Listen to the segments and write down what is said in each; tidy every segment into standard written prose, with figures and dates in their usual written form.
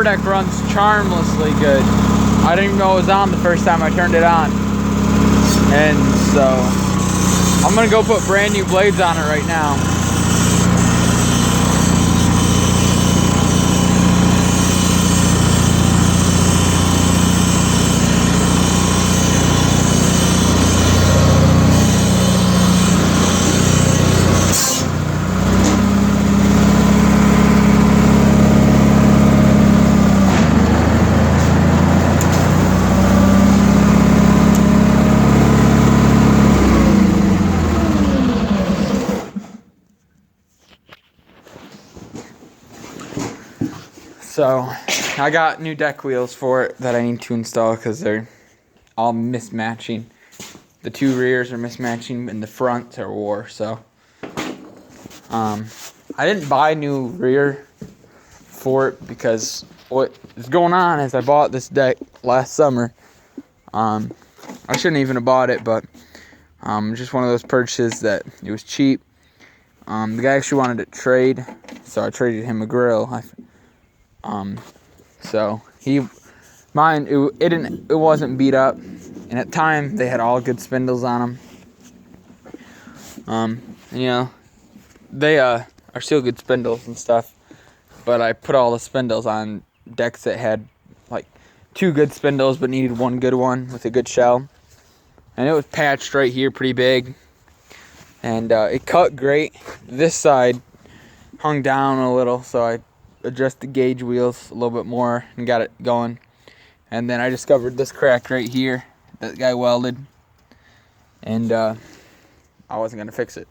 deck runs charmlessly good. I didn't even know it was on the first time I turned it on. And so I'm gonna go put brand new blades on it right now. So I got new deck wheels for it that I need to install because they're all mismatching. The two rears are mismatching and the fronts are wore. So I didn't buy new rear for it because what is going on is I bought this deck last summer. I shouldn't even have bought it, but just one of those purchases that it was cheap. The guy actually wanted to trade, so I traded him a grill. So it wasn't beat up, and at the time they had all good spindles on them. And, you know, they are still good spindles and stuff, but I put all the spindles on decks that had like 2 good spindles but needed 1 good one with a good shell, and it was patched right here pretty big, and it cut great. This side hung down a little, so I adjust the gauge wheels a little bit more and got it going. And then I discovered this crack right here that the guy welded, and I wasn't gonna fix it,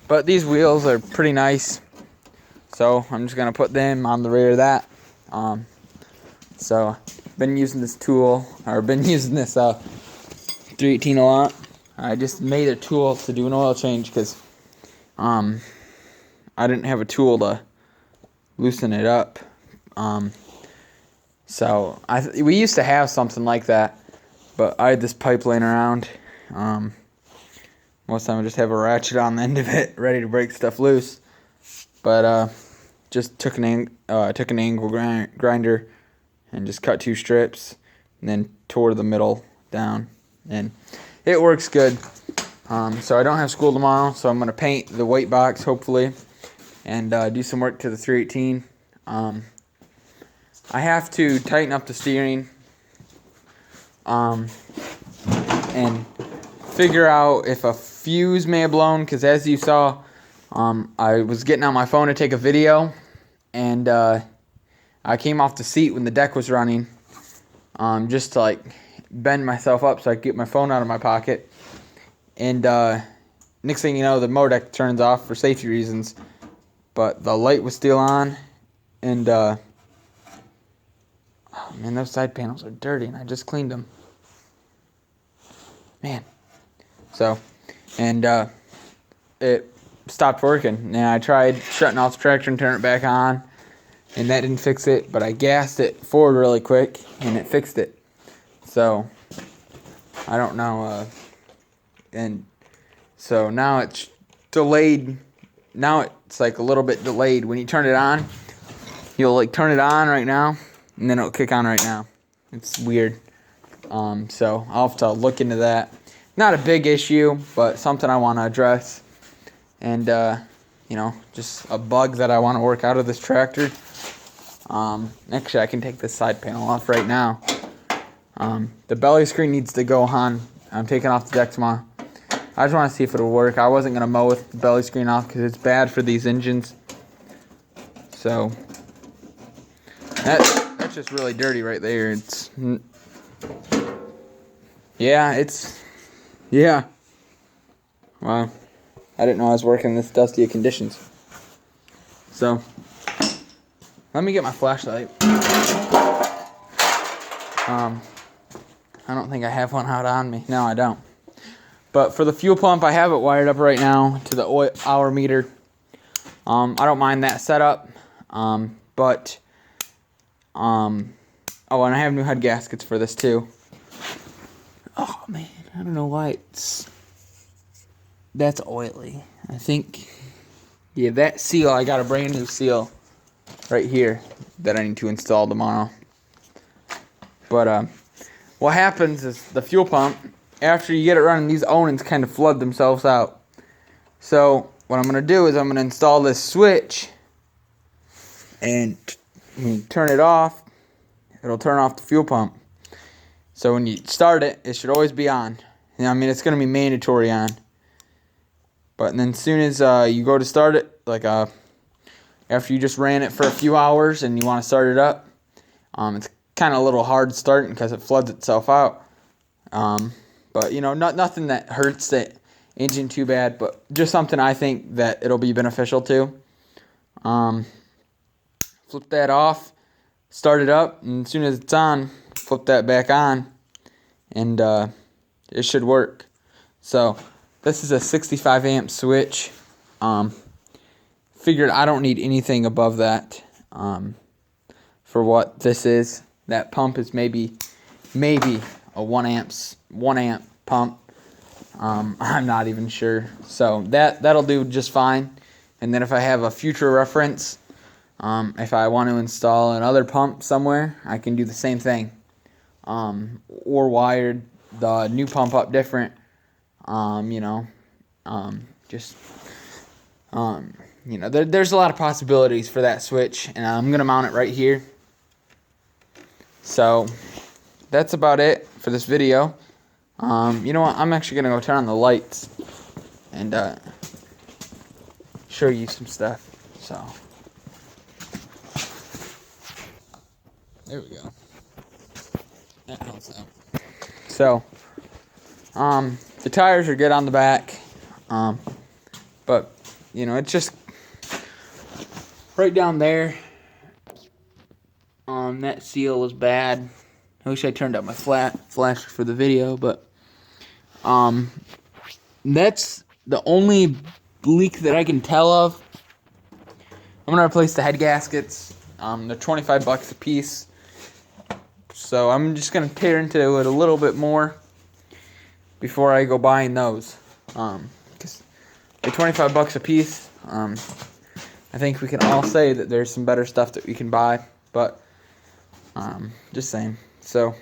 but these wheels are pretty nice, so I'm just gonna put them on the rear of that. So been using this tool, or been using this 318 a lot. I just made a tool to do an oil change because I didn't have a tool to loosen it up. So we used to have something like that, but I had this pipe laying around. Most of the time I just have a ratchet on the end of it ready to break stuff loose, but just took an angle grinder and just cut 2 strips and then tore the middle down, and it works good. So I don't have school tomorrow, so I'm going to paint the white box hopefully and do some work to the 318. I have to tighten up the steering and figure out if a fuse may have blown, because as you saw, I was getting on my phone to take a video, and I came off the seat when the deck was running, just to like bend myself up so I could get my phone out of my pocket, and next thing you know, the motor deck turns off for safety reasons, but the light was still on, and oh man, those side panels are dirty, and I just cleaned them, man. So, and it stopped working, and I tried shutting off the tractor and turning it back on, and that didn't fix it, but I gassed it forward really quick, and it fixed it. So, I don't know, and so now it's delayed. Now it's like a little bit delayed. When you turn it on, you'll like turn it on right now, and then it'll kick on right now. It's weird. So I'll have to look into that. Not a big issue, but something I want to address. And, you know, just a bug that I want to work out of this tractor. Actually, I can take this side panel off right now. The belly screen needs to go on. I'm taking off the deck tomorrow. I just want to see if it'll work. I wasn't going to mow with the belly screen off because it's bad for these engines. So, that's just really dirty right there. Yeah. Wow. I didn't know I was working in this dusty of conditions. So, let me get my flashlight. I don't think I have one out on me. No, I don't. But for the fuel pump, I have it wired up right now to the oil hour meter. I don't mind that setup. Oh, and I have new head gaskets for this too. Oh man, I don't know why that's oily. I think, yeah, that seal, I got a brand new seal. right here that I need to install tomorrow. But what happens is the fuel pump, after you get it running, these ownings kind of flood themselves out. So what I'm going to do is I'm going to install this switch, and when you turn it off, it'll turn off the fuel pump. So when you start it, it should always be on. And I mean, it's going to be mandatory on. But then as soon as you go to start it, like after you just ran it for a few hours and you want to start it up, it's kind of a little hard starting because it floods itself out. But you know, nothing that hurts the engine too bad, but just something I think that it'll be beneficial to. Flip that off, start it up, and as soon as it's on, flip that back on, and it should work. So this is a 65 amp switch. Figured I don't need anything above that for what this is. That pump is maybe a 1 amp pump. I'm not even sure. So that'll do just fine. And then if I have a future reference, if I want to install another pump somewhere, I can do the same thing. Or wired the new pump up different. There's a lot of possibilities for that switch, and I'm going to mount it right here. So that's about it for this video. You know what? I'm actually going to go turn on the lights and show you some stuff. So there we go. That helps out. So the tires are good on the back, but you know, it's just right down there. That seal is bad. I wish I turned up my flash for the video, but that's the only leak that I can tell of. I'm gonna replace the head gaskets. They're $25 a piece, so I'm just gonna tear into it a little bit more before I go buying those. Because they're $25 a piece. I think we can all say that there's some better stuff that we can buy, but just saying. So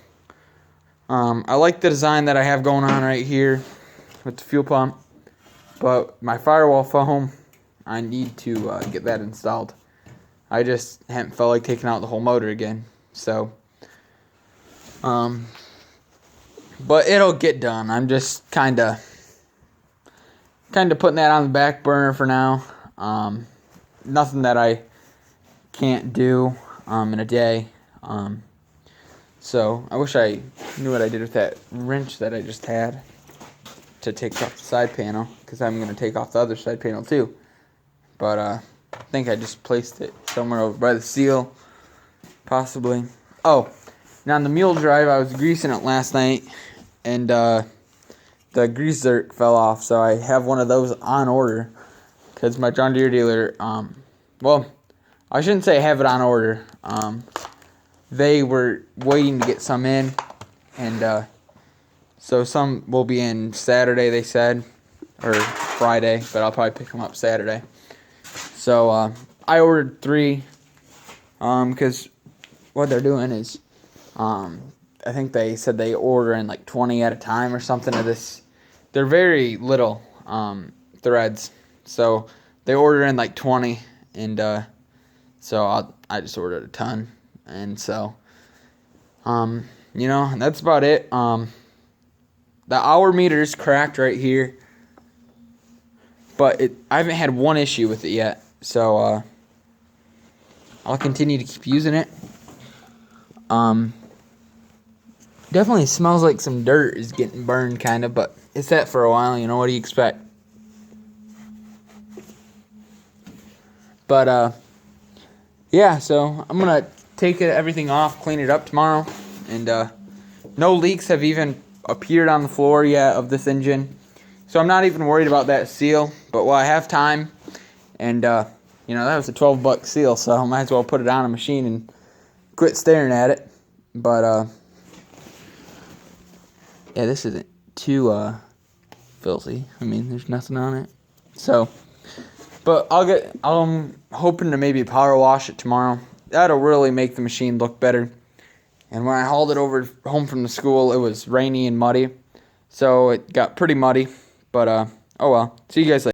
I like the design that I have going on right here with the fuel pump, but my firewall foam, I need to get that installed. I just haven't felt like taking out the whole motor again. So but it'll get done. I'm just kind of putting that on the back burner for now. Nothing that I can't do in a day. So I wish I knew what I did with that wrench that I just had to take off the side panel, because I'm going to take off the other side panel too. But I think I just placed it somewhere over by the seal, possibly. Oh, now on the mule drive, I was greasing it last night, and the grease zerk fell off, so I have one of those on order, because my John Deere dealer, well, I shouldn't say have it on order. They were waiting to get some in, and so some will be in Saturday, they said, or Friday, but I'll probably pick them up Saturday. So I ordered 3, because what they're doing is, I think they said they order in like 20 at a time or something of this. They're very little threads, so they order in like 20, and so I just ordered a ton. And so, that's about it. The hour meter is cracked right here, but I haven't had one issue with it yet. So, I'll continue to keep using it. Definitely smells like some dirt is getting burned, kind of, but it's that for a while. What do you expect? But yeah. So I'm gonna take everything off, clean it up tomorrow, and no leaks have even appeared on the floor yet of this engine, so I'm not even worried about that seal. But while I have time, and that was a $12 seal, so I might as well put it on a machine and quit staring at it. But yeah, this isn't too filthy. I mean, there's nothing on it. So, But I'm hoping to maybe power wash it tomorrow. That'll really make the machine look better. And when I hauled it over home from the school, it was rainy and muddy. So it got pretty muddy. But, oh well. See you guys later.